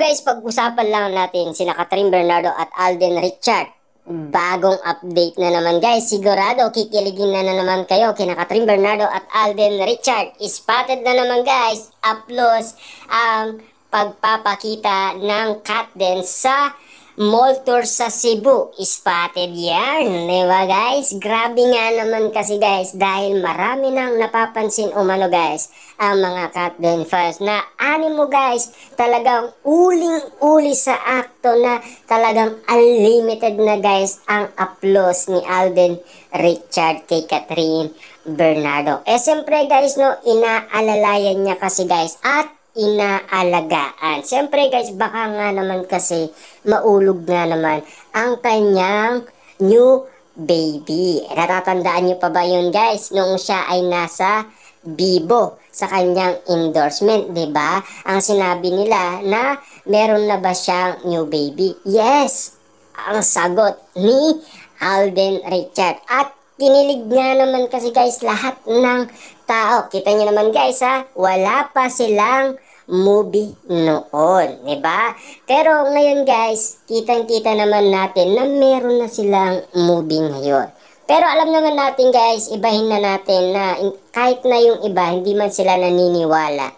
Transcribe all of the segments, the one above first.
guys, pag-usapan lang natin sina Catherine Bernardo at Alden Richard. Bagong update na naman guys. Sigurado kikiligin na naman kayo kina Catherine Bernardo at Alden Richard. Spotted na naman guys. Uploads ang pagpapakita ng cat dance sa mall tour sa Cebu. Spotted yan. Diba guys? Grabe nga naman kasi guys dahil marami nang napapansin umano guys ang mga cat dance fans na animo guys talagang uling-uli sa akto na talagang unlimited na guys ang applause ni Alden Richard kay Catherine Bernardo. Siyempre guys no, inaalalayan niya kasi guys at inaalagaan. Siyempre guys, baka nga naman kasi maulog nga naman ang kanyang new baby. Natatandaan niyo pa ba yun guys? Nung siya ay nasa Bibo sa kanyang endorsement, 'di ba? Ang sinabi nila na meron na ba siyang new baby? Yes! Ang sagot ni Alden Richard. At kinilig nga naman kasi guys lahat ng tao. Kita niyo naman guys ha, wala pa silang movie noon, 'di ba? Pero ngayon guys, kitang-kita naman natin na meron na silang movie ngayon. Pero alam naman natin guys, ibahin na natin na kahit na yung iba, hindi man sila naniniwala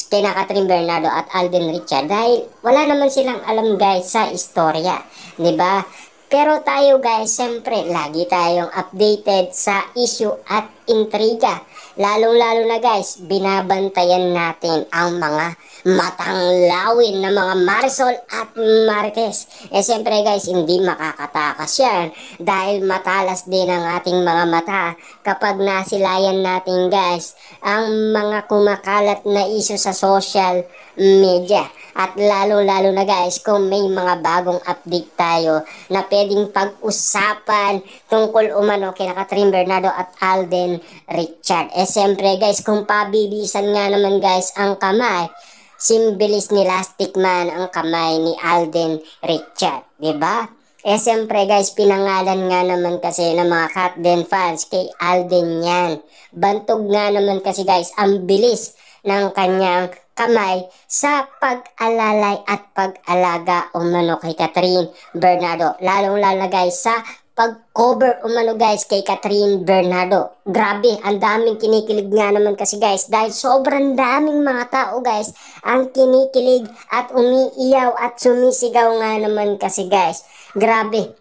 kina Catherine Bernardo at Alden Richard dahil wala naman silang alam guys sa istorya, 'di ba? Pero tayo guys, siyempre, lagi tayong updated sa issue at intriga. Lalong-lalo na guys, binabantayan natin ang mga matanglawin na mga Marisol at Marites. Siyempre guys, hindi makakatakas yan dahil matalas din ang ating mga mata kapag nasilayan natin guys ang mga kumakalat na issue sa social media. At lalo-lalo na guys, kung may mga bagong update tayo na pwedeng pag-usapan tungkol umano kina Catherine Bernardo at Alden Richard. Siyempre guys, kung pabilisan nga naman guys ang kamay, simbilis ni Elastic Man ang kamay ni Alden Richard, 'di ba? Siyempre guys, pinangalan nga naman kasi ng mga cat den fans kay Alden yan. Bantog nga naman kasi guys, ang bilis ng kanyang kamay sa pag-alalay at pag-alaga umano kay Catherine Bernardo. Lalong-lalo guys sa pag-cover umano guys kay Catherine Bernardo. Grabe, ang daming kinikilig nga naman kasi guys dahil sobrang daming mga tao guys ang kinikilig at umiiyaw at sumisigaw nga naman kasi guys. Grabe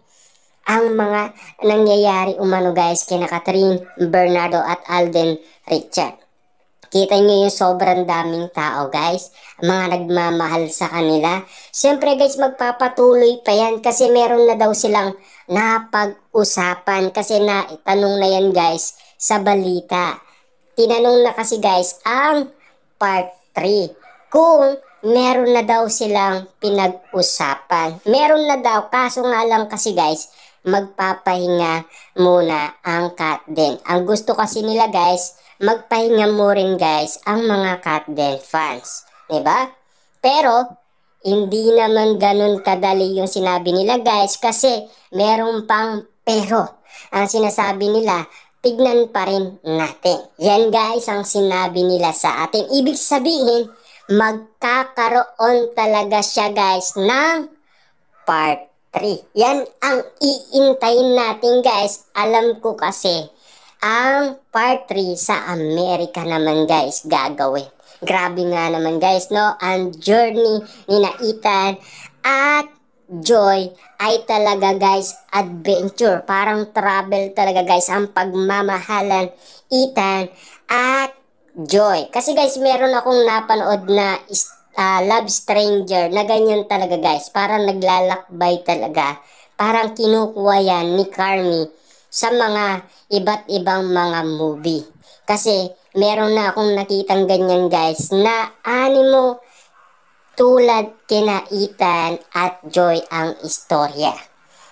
ang mga nangyayari umano guys kina Catherine Bernardo at Alden Richard. Kita nyo yung sobrang daming tao guys, mga nagmamahal sa kanila. Siyempre guys, magpapatuloy pa yan kasi meron na daw silang napag-usapan kasi na tanong na yan guys sa balita. Tinanong na kasi guys ang part 3 kung meron na daw silang pinag-usapan. Meron na daw, kaso nga lang kasi guys, magpapahinga muna ang cat den. Ang gusto kasi nila guys, magpahinga mo rin guys ang mga cat den fans, 'di ba? Pero hindi naman ganun kadali yung sinabi nila guys kasi meron pang pero. Ang sinasabi nila, tignan pa rin natin. Yan guys ang sinabi nila sa atin. Ibig sabihin, magkakaroon talaga siya guys ng part 3. Yan ang iintayin natin guys. Alam ko kasi ang part 3 sa Amerika naman guys gagawin. Grabe nga naman guys no, ang journey ni Ethan at Joy ay talaga guys adventure. Parang travel talaga guys ang pagmamahalan Ethan at Joy. Kasi guys meron akong napanood na Love Stranger na ganyan talaga guys. Parang naglalakbay talaga. Parang kinukuha yan ni Carmi sa mga iba't ibang mga movie. Kasi meron na akong nakitang ganyan guys na animo tulad kina Ethan at Joy ang istorya.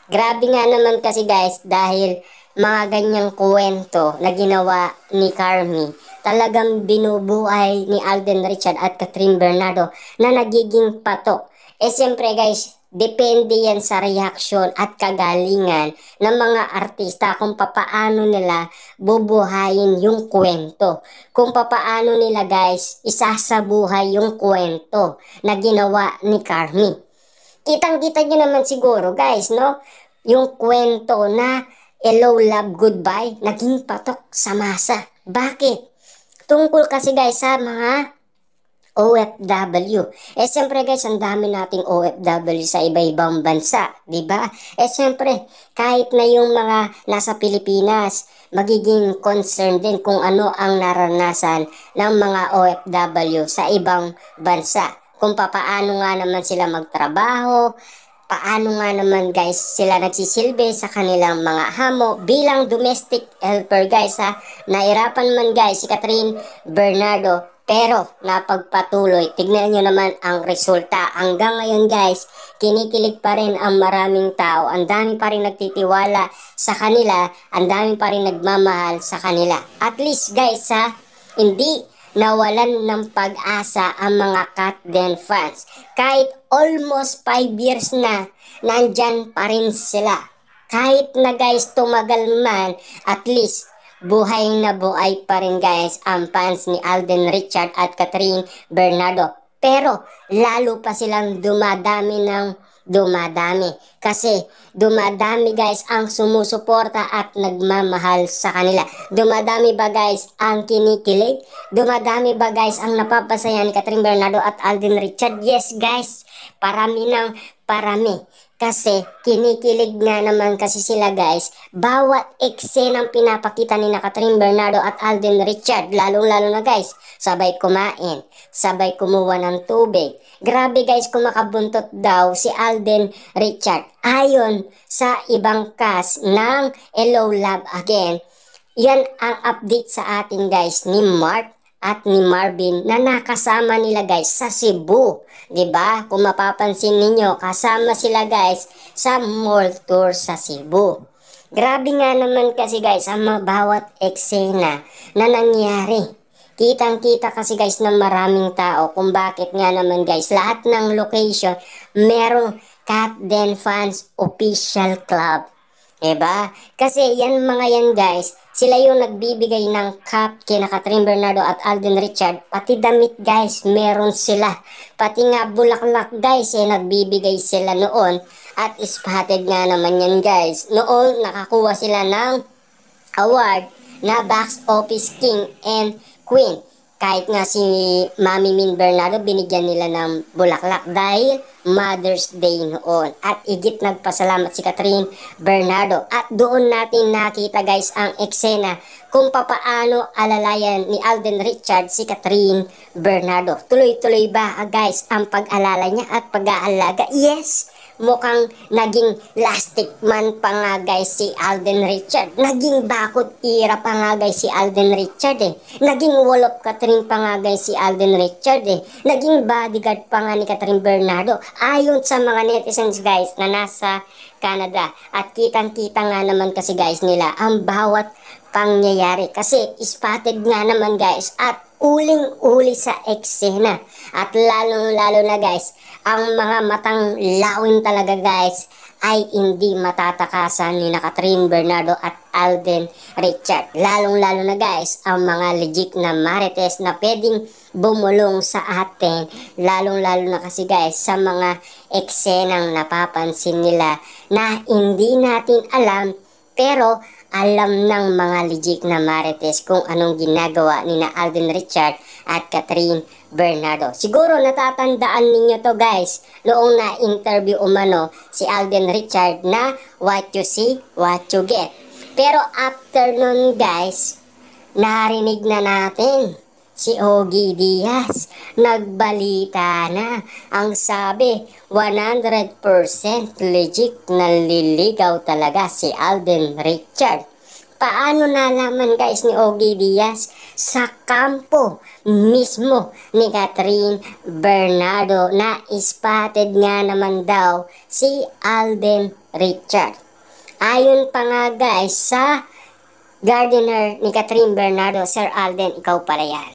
Grabe nga naman kasi guys dahil mga ganyang kwento na ginawa ni Carmi talagang binubuhay ni Alden Richard at Catherine Bernardo na nagiging patok. Siyempre guys, depende yan sa reaksyon at kagalingan ng mga artista kung papaano nila bubuhayin yung kwento. Kung papaano nila guys isasabuhay yung kwento na ginawa ni Carmi. Kitang-kita nyo naman siguro guys, no? Yung kwento na Hello Love Goodbye naging patok sa masa. Bakit? Tungkol kasi guys sa mga OFW. Siyempre guys, ang dami nating OFW sa iba-ibang bansa, 'di ba? Siyempre, kahit na yung mga nasa Pilipinas, magiging concerned din kung ano ang naranasan ng mga OFW sa ibang bansa. Kung papaano nga naman sila magtrabaho, paano nga naman guys sila nagsisilbi sa kanilang mga hamo bilang domestic helper guys ha. Nahirapan man guys si Catherine Bernardo pero napagpatuloy. Tignan nyo naman ang resulta. Hanggang ngayon guys, kinikilig pa rin ang maraming tao. Ang dami pa rin nagtitiwala sa kanila. Ang dami pa rin nagmamahal sa kanila. At least guys ha, hindi nawalan ng pag-asa ang mga Katden fans. Kahit almost 5 years na, nandyan pa rin sila. Kahit na guys tumagal man, at least buhay na buhay pa rin guys ang fans ni Alden Richard at Catherine Bernardo. Pero lalo pa silang dumadami ng dumadami. Kasi dumadami guys ang sumusuporta at nagmamahal sa kanila. Dumadami ba guys ang kinikilig? Dumadami ba guys ang napapasaya ni Catherine Bernardo at Alden Richard? Yes guys, parami ng parami. Kasi kinikilig nga naman kasi sila guys. Bawat eksenang pinapakita ni Catherine Bernardo at Alden Richard, lalong-lalo na guys, sabay kumain, sabay kumuha ng tubig. Grabe guys, kung makabuntot daw si Alden Richard. Ayon sa ibang cast ng Hello Love Again, yan ang update sa atin guys ni Mark at ni Marvin na nakasama nila guys sa Cebu. 'Di ba? Kung mapapansin ninyo, kasama sila guys sa mall tour sa Cebu. Grabe nga naman kasi guys ang bawat eksena na nangyari. Kitang-kita kasi guys ng maraming tao kung bakit nga naman guys lahat ng location merong Katden Fans Official Club. Diba? Kasi yan mga yan guys, sila yung nagbibigay ng cup kina Catherine Bernardo at Alden Richard. Pati damit guys, meron sila. Pati nga bulaklak guys, nagbibigay sila noon. At spotted nga naman yan guys. Noon nakakuha sila ng award na Box Office King and Queen. Kahit nga si Mami Min Bernardo binigyan nila ng bulaklak dahil Mother's Day noon. At igit nagpasalamat si Catherine Bernardo. At doon natin nakita guys ang eksena kung papaano alalayan ni Alden Richard si Catherine Bernardo. Tuloy-tuloy ba guys ang pag-alala niya at pag-aalaga? Yes! Mukhang naging lastik man pa nga guys si Alden Richard. Naging bakod ira pa nga guys si Alden Richard eh. Naging wall of Catherine pa nga guys si Alden Richard eh. Naging bodyguard pa nga ni Catherine Bernardo. Ayon sa mga netizens guys na nasa Canada. At kitang-kita nga naman kasi guys nila ang bawat pangyayari. Kasi spotted nga naman guys at uling-uli sa eksena. At lalo-lalo na guys, ang mga matang lawin talaga guys ay hindi matatakasan ni Catherine Bernardo at Alden Richard. Lalong-lalo na guys, ang mga legit na marites na pwedeng bumulong sa atin. Lalong-lalo na kasi guys sa mga eksenang napapansin nila na hindi natin alam pero alam ng mga legit na marites kung anong ginagawa ni Alden Richard at Catherine Bernardo. Siguro natatandaan ninyo to guys, noong na-interview umano si Alden Richard na what you see, what you get. Pero after nun guys, narinig na natin si Ogie Diaz. Nagbalita na. Ang sabi, 100% legit na liligaw talaga si Alden Richard. Paano nalaman guys ni Ogie Diaz? Sa kampo mismo ni Catherine Bernardo na spotted nga naman daw si Alden Richard. Ayon pa nga guys sa gardener ni Catherine Bernardo, Sir Alden, ikaw pala yan.